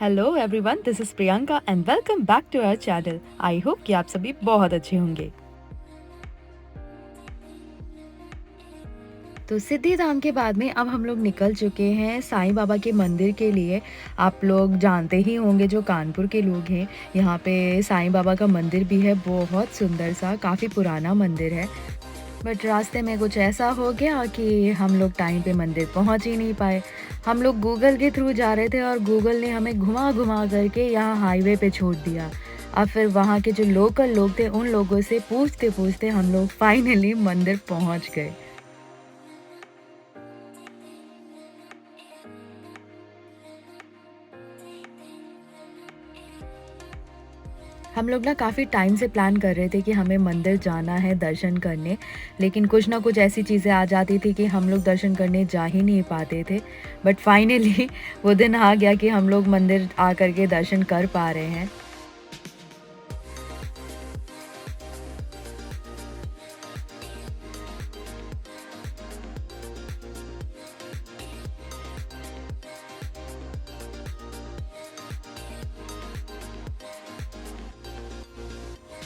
Hello everyone, this is Priyanka and welcome back to our channel. I hope कि आप सभी बहुत अच्छे होंगे। तो सिद्धिधाम के बाद में अब हम लोग निकल चुके हैं साईं बाबा के मंदिर के लिए। आप लोग जानते ही होंगे जो कानपुर के लोग हैं, यहाँ पे साईं बाबा का मंदिर भी है, बहुत सुंदर सा, काफ़ी पुराना मंदिर है। बट रास्ते में कुछ ऐसा हो गया कि हम लोग टाइम पे मंदिर पहुंच ही नहीं पाए। हम लोग गूगल के थ्रू जा रहे थे और गूगल ने हमें घुमा-घुमा करके यहाँ हाईवे पे छोड़ दिया। अब फिर वहाँ के जो लोकल लोग थे, उन लोगों से पूछते-पूछते हम लोग फाइनली मंदिर पहुँच गए। हम लोग ना काफ़ी टाइम से प्लान कर रहे थे कि हमें मंदिर जाना है दर्शन करने, लेकिन कुछ ना कुछ ऐसी चीज़ें आ जाती थी कि हम लोग दर्शन करने जा ही नहीं पाते थे। बट फाइनली वो दिन आ गया कि हम लोग मंदिर आ कर के दर्शन कर पा रहे हैं।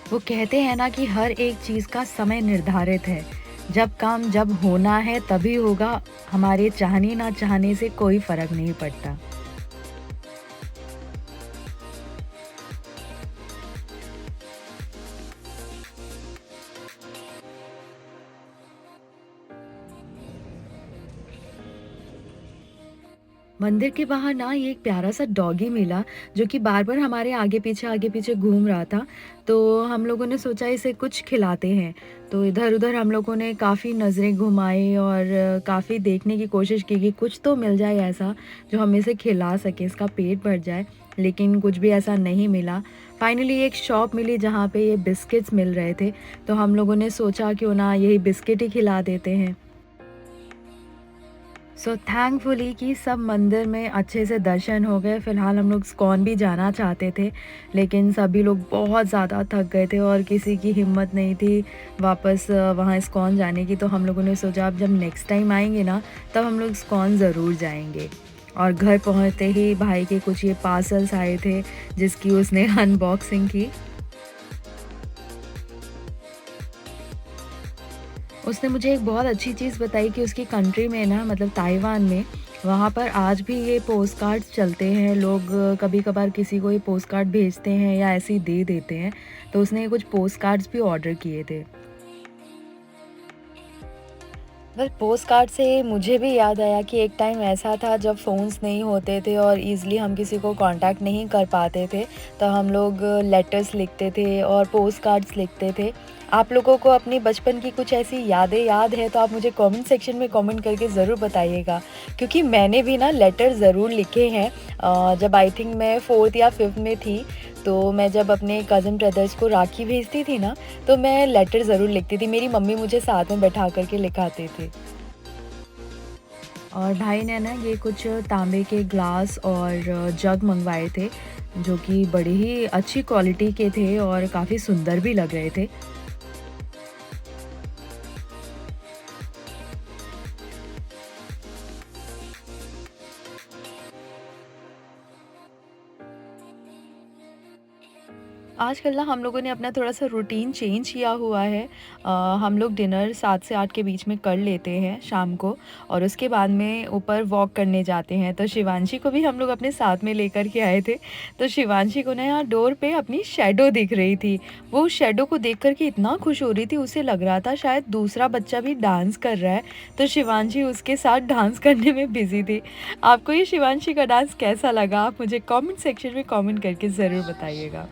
वो कहते हैं ना कि हर एक चीज़ का समय निर्धारित है। जब काम जब होना है तभी होगा, हमारे चाहने ना चाहने से कोई फ़र्क नहीं पड़ता। मंदिर के बाहर ना ये एक प्यारा-सा डॉगी मिला, जो कि बार-बार हमारे आगे-पीछे घूम रहा था। तो हम लोगों ने सोचा इसे कुछ खिलाते हैं। तो इधर-उधर हम लोगों ने काफ़ी नज़रें घुमाई और काफ़ी देखने की कोशिश की कि कुछ तो मिल जाए ऐसा, जो हम इसे खिला सकें, इसका पेट भर जाए। लेकिन कुछ भी ऐसा नहीं मिला। फाइनली एक शॉप मिली जहाँ पे ये बिस्किट्स मिल रहे थे, तो हम लोगों ने सोचा क्यों ना यही बिस्किट ही खिला देते हैं। सो थैंकफुली कि सब मंदिर में अच्छे से दर्शन हो गए। फ़िलहाल हम लोग इस्कॉन भी जाना चाहते थे, लेकिन सभी लोग बहुत ज़्यादा थक गए थे और किसी की हिम्मत नहीं थी वापस वहाँ इस्कॉन जाने की। तो हम लोगों ने सोचा अब जब नेक्स्ट टाइम आएँगे ना, तब हम लोग इस्कॉन ज़रूर जाएँगे। और घर पहुँचते ही भाई के कुछ ये पार्सल्स आए थे, जिसकी उसने अनबॉक्सिंग की। उसने मुझे एक बहुत अच्छी चीज़ बताई कि उसकी कंट्री में ना, मतलब ताइवान में, वहाँ पर आज भी ये पोस्ट कार्ड्स चलते हैं। लोग कभी-कभार किसी को ये पोस्ट कार्ड भेजते हैं या ऐसे ही दे देते हैं। तो उसने कुछ पोस्ट कार्ड्स भी ऑर्डर किए थे। बस पोस्ट कार्ड से मुझे भी याद आया कि एक टाइम ऐसा था जब फ़ोन्स नहीं होते थे और ईज़िली हम किसी को कांटेक्ट नहीं कर पाते थे, तो हम लोग लेटर्स लिखते थे और पोस्ट कार्ड्स लिखते थे। आप लोगों को अपनी बचपन की कुछ ऐसी यादें याद है तो आप मुझे कमेंट सेक्शन में कमेंट करके ज़रूर बताइएगा, क्योंकि मैंने भी ना लेटर ज़रूर लिखे हैं। जब आई थिंक मैं 4th या 5th में थी, तो मैं जब अपने कज़न ब्रदर्स को राखी भेजती थी ना, तो मैं लेटर ज़रूर लिखती थी। मेरी मम्मी मुझे साथ में बैठा कर के लिखाते थे। और भाई ने ना ये कुछ तांबे के ग्लास और जग मँगवाए थे, जो कि बड़ी ही अच्छी क्वालिटी के थे और काफ़ी सुंदर भी लग रहे थे। आजकल ना हम लोगों ने अपना थोड़ा-सा रूटीन चेंज किया हुआ है। हम लोग डिनर 7 से 8 के बीच में कर लेते हैं शाम को, और उसके बाद में ऊपर वॉक करने जाते हैं। तो शिवांशी को भी हम लोग अपने साथ में लेकर के आए थे। तो शिवांशी को ना यहाँ डोर पे अपनी शैडो दिख रही थी। वो उस शैडो को देख कर के इतना खुश हो रही थी, उसे लग रहा था शायद दूसरा बच्चा भी डांस कर रहा है। तो शिवांशी उसके साथ डांस करने में बिज़ी थी। आपको ये शिवांशी का डांस कैसा लगा? आप मुझे कमेंट सेक्शन में कमेंट करके ज़रूर बताइएगा।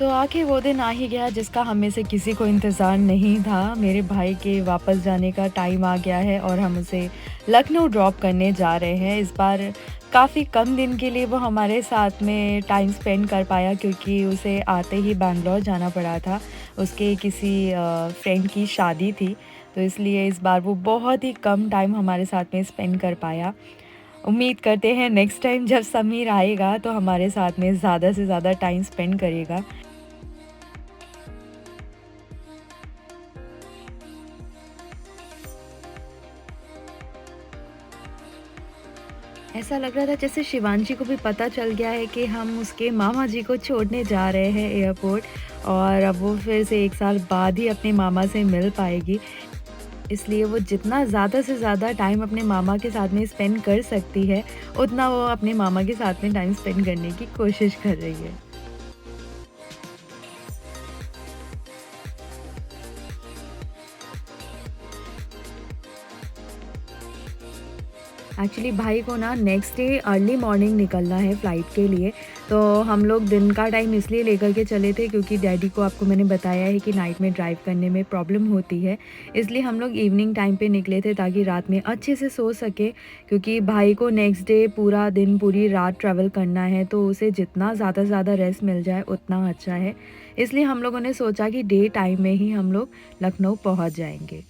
आखिर वो दिन आ ही गया जिसका हम में से किसी को इंतज़ार नहीं था। मेरे भाई के वापस जाने का टाइम आ गया है और हम उसे लखनऊ ड्रॉप करने जा रहे हैं। इस बार काफ़ी कम दिन के लिए वो हमारे साथ में टाइम स्पेंड कर पाया, क्योंकि उसे आते ही बैंगलोर जाना पड़ा था। उसके किसी फ्रेंड की शादी थी, तो इसलिए इस बार वो बहुत ही कम टाइम हमारे साथ में स्पेंड कर पाया। उम्मीद करते हैं नेक्स्ट टाइम जब समीर आएगा तो हमारे साथ में ज़्यादा से ज़्यादा टाइम स्पेंड करेगा। ऐसा लग रहा था जैसे शिवांशी को भी पता चल गया है कि हम उसके मामा जी को छोड़ने जा रहे हैं एयरपोर्ट, और अब वो फिर से 1 साल बाद ही अपने मामा से मिल पाएगी। इसलिए वो जितना ज़्यादा से ज़्यादा टाइम अपने मामा के साथ में स्पेंड कर सकती है, उतना वो अपने मामा के साथ में टाइम स्पेंड करने की कोशिश कर रही है। एक्चुअली भाई को ना नेक्स्ट डे अर्ली मॉर्निंग निकलना है फ़्लाइट के लिए, तो हम लोग दिन का टाइम इसलिए लेकर के चले थे क्योंकि डैडी को आपको मैंने बताया है कि नाइट में ड्राइव करने में प्रॉब्लम होती है। इसलिए हम लोग इवनिंग टाइम पे निकले थे ताकि रात में अच्छे से सो सके, क्योंकि भाई को नेक्स्ट डे पूरा दिन पूरी रात ट्रैवल करना है, तो उसे जितना ज़्यादा से ज़्यादा रेस्ट मिल जाए उतना अच्छा है। इसलिए हम लोगों ने सोचा कि डे टाइम में ही हम लोग लखनऊ पहुँच जाएँगे।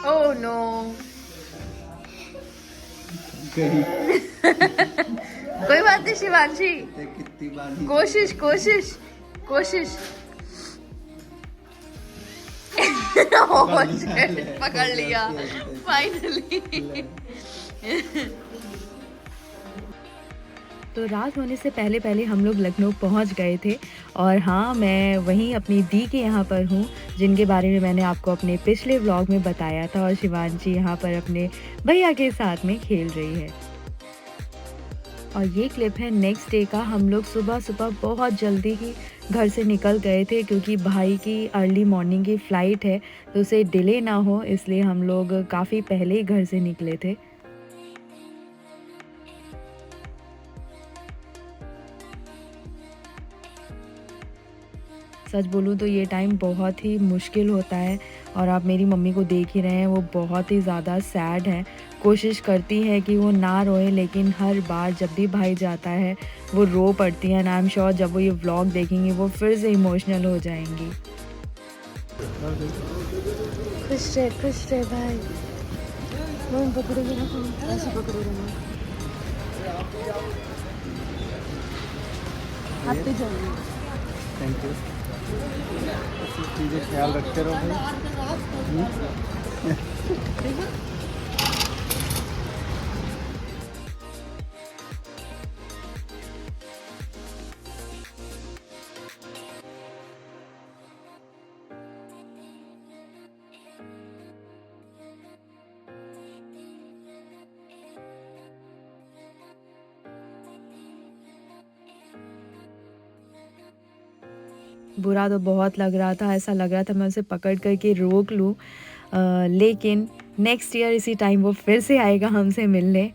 Oh no! गई। कोई बात नहीं शिवांशी, कितनी बार कोशिश कोशिश कोशिश। ओह शिट, पकड़ लिया फाइनली। तो रात होने से पहले पहले हम लोग लखनऊ पहुंच गए थे, और हाँ, मैं वहीं अपनी दी के यहाँ पर हूँ, जिनके बारे में मैंने आपको अपने पिछले व्लॉग में बताया था, और शिवांशी यहाँ पर अपने भैया के साथ में खेल रही है। और ये क्लिप है नेक्स्ट डे का। हम लोग सुबह-सुबह बहुत जल्दी ही घर से निकल गए थे क्योंकि भाई की अर्ली मॉर्निंग की फ़्लाइट है, तो उसे डिले ना हो इसलिए हम लोग काफ़ी पहले ही घर से निकले थे। सच बोलूँ तो ये टाइम बहुत ही मुश्किल होता है, और आप मेरी मम्मी को देख ही रहे हैं, वो बहुत ही ज़्यादा सैड है। कोशिश करती है कि वो ना रोए, लेकिन हर बार जब भी भाई जाता है वो रो पड़ती है, एंड आई एम श्योर जब वो ये व्लॉग देखेंगी वो फिर से इमोशनल हो जाएंगी। खुश रहे भाई। मम्मी पकड़ोगे ना, ऐसे पकड़ोगे ना। हाथ पे जाइए। Thank you. चीज़ें ख्याल रखते रहो भाई। बुरा तो बहुत लग रहा था, ऐसा लग रहा था मैं उसे पकड़ कर के रोक लूँ, लेकिन नेक्स्ट ईयर इसी टाइम वो फिर से आएगा हमसे मिलने।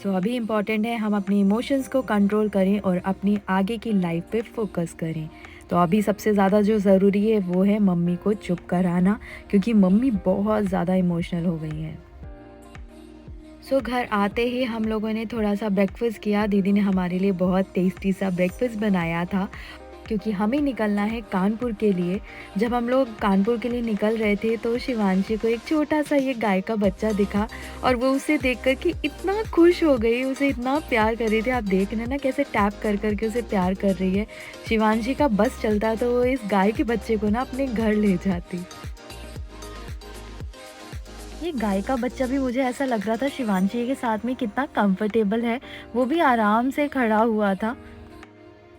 सो अभी इम्पॉर्टेंट है हम अपने इमोशंस को कंट्रोल करें और अपनी आगे की लाइफ पे फोकस करें। तो अभी सबसे ज़्यादा जो ज़रूरी है वो है मम्मी को चुप कराना, क्योंकि मम्मी बहुत ज़्यादा इमोशनल हो गई हैं। सो घर आते ही हम लोगों ने थोड़ा सा ब्रेकफास्ट किया। दीदी ने हमारे लिए बहुत टेस्टी सा ब्रेकफास्ट बनाया था, क्योंकि हमें निकलना है कानपुर के लिए। जब हम लोग कानपुर के लिए निकल रहे थे तो शिवांशी को एक छोटा सा ये गाय का बच्चा दिखा, और वो उसे देख कर के इतना खुश हो गई, उसे इतना प्यार कर रही थी। आप देख रहे हैं ना कैसे टैप कर कर के उसे प्यार कर रही है। शिवांशी का बस चलता तो वो इस गाय के बच्चे को ना अपने घर ले जाती। ये गाय का बच्चा भी मुझे ऐसा लग रहा था शिवांशी के साथ में कितना कंफर्टेबल है, वो भी आराम से खड़ा हुआ था।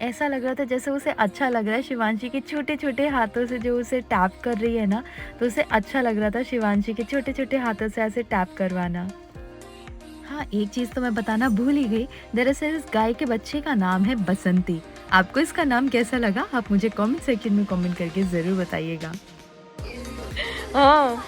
ऐसा लग रहा था जैसे उसे अच्छा लग रहा है शिवांशी के छोटे-छोटे हाथों से जो उसे टैप कर रही है ना, तो उसे अच्छा लग रहा था शिवांशी के छोटे-छोटे हाथों से ऐसे टैप करवाना। हाँ, एक चीज़ तो मैं बताना भूल ही गई, दरअसल इस गाय के बच्चे का नाम है बसंती। आपको इसका नाम कैसा लगा? आप मुझे कमेंट सेक्शन में कमेंट करके ज़रूर बताइएगा। हाँ।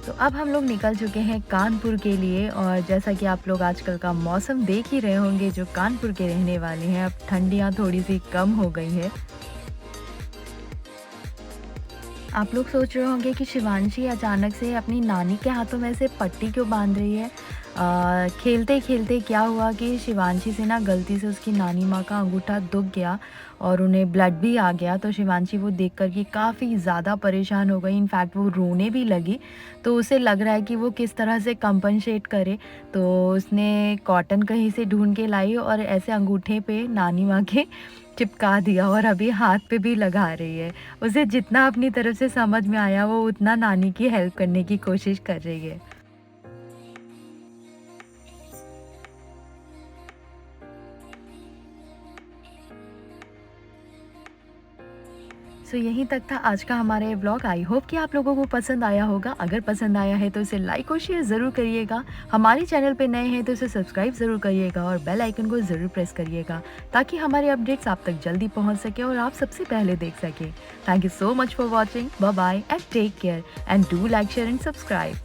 तो अब हम लोग निकल चुके हैं कानपुर के लिए, और जैसा कि आप लोग आजकल का मौसम देख ही रहे होंगे, जो कानपुर के रहने वाले हैं, अब ठंडियाँ थोड़ी सी कम हो गई है। आप लोग सोच रहे होंगे कि शिवांशी अचानक से अपनी नानी के हाथों में से पट्टी क्यों बांध रही है। खेलते खेलते क्या हुआ कि शिवांशी से ना गलती से उसकी नानी माँ का अंगूठा दुख गया और उन्हें ब्लड भी आ गया। तो शिवांशी वो देख कर के काफ़ी ज़्यादा परेशान हो गई, इनफैक्ट वो रोने भी लगी। तो उसे लग रहा है कि वो किस तरह से कंपनसेट करे। तो उसने कॉटन कहीं से ढूंढ के लाई और ऐसे अंगूठे पे नानी माँ के चिपका दिया और अभी हाथ पे भी लगा रही है। उसे जितना अपनी तरफ से समझ में आया वो उतना नानी की हेल्प करने की कोशिश कर रही है। सो यहीं तक था आज का हमारा ये व्लॉग। आई होप कि आप लोगों को पसंद आया होगा। अगर पसंद आया है तो इसे लाइक और शेयर ज़रूर करिएगा। हमारे चैनल पे नए हैं तो इसे सब्सक्राइब ज़रूर करिएगा और बेल आइकन को ज़रूर प्रेस करिएगा ताकि हमारे अपडेट्स आप तक जल्दी पहुंच सके और आप सबसे पहले देख सकें। Thank you so much for watching. Bye bye and take care and do like share and subscribe.